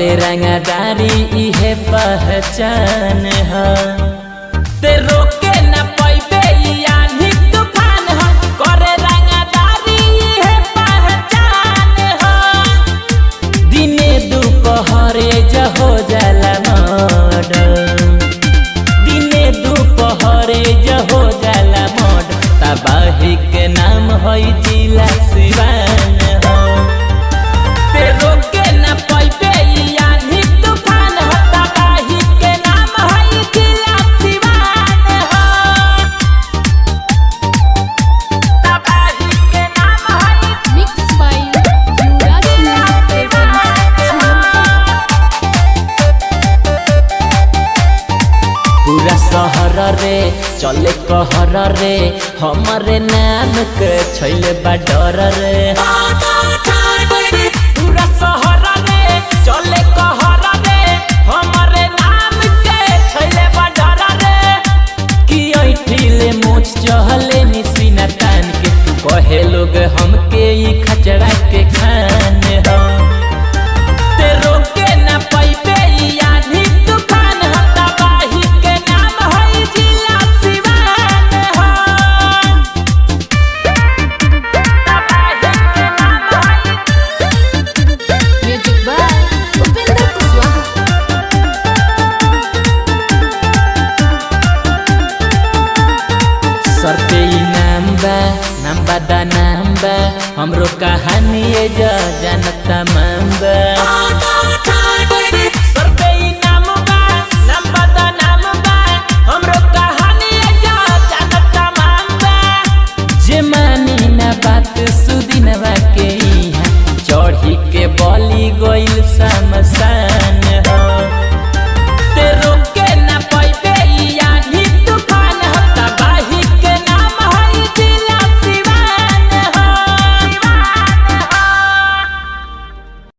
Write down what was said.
करे रंगदारी इहे पहचान है। ते रोके न पाइबे यानी तूफान है। करे रंगदारी इहे पहचान है। दिने दोपहरे जहो जाला मर्डर, दिने दोपहरे जहो जाला मर्डर। तबाही के नाम है जिला सिवान हो। ते रोके न पाइबे यानी तूफान हो। तबाही के नाम है जिला सिवान हो। तबाही के नाम है Mixed by Yuvraj Music पूरा शहर रे चले कहर रे, हमारे नाम के छैले बा डर रे। पूरा शहर रे चले कहर रे, हमारे नाम के छैले बा डर रे। कि ऐठिले मोच चहले निसीना तान के, कहे लोग हमके ई खचड़ा के खान हो। ते रोके न पाइबे यानी तूफान हो। तबाही के नाम है जिला सिवान हो। तबाही के नाम है Music by Upinder Kuswaha। सर पे नाम बा दा नाम बा, हमरो कहानी जानता मांबा। सर पे नाम बा दा नाम बा, हमरो कहानी जानता मांबा। जे मानी ना बात सुदिनवा के इहाँ, चढ़ी के बली गइल समसा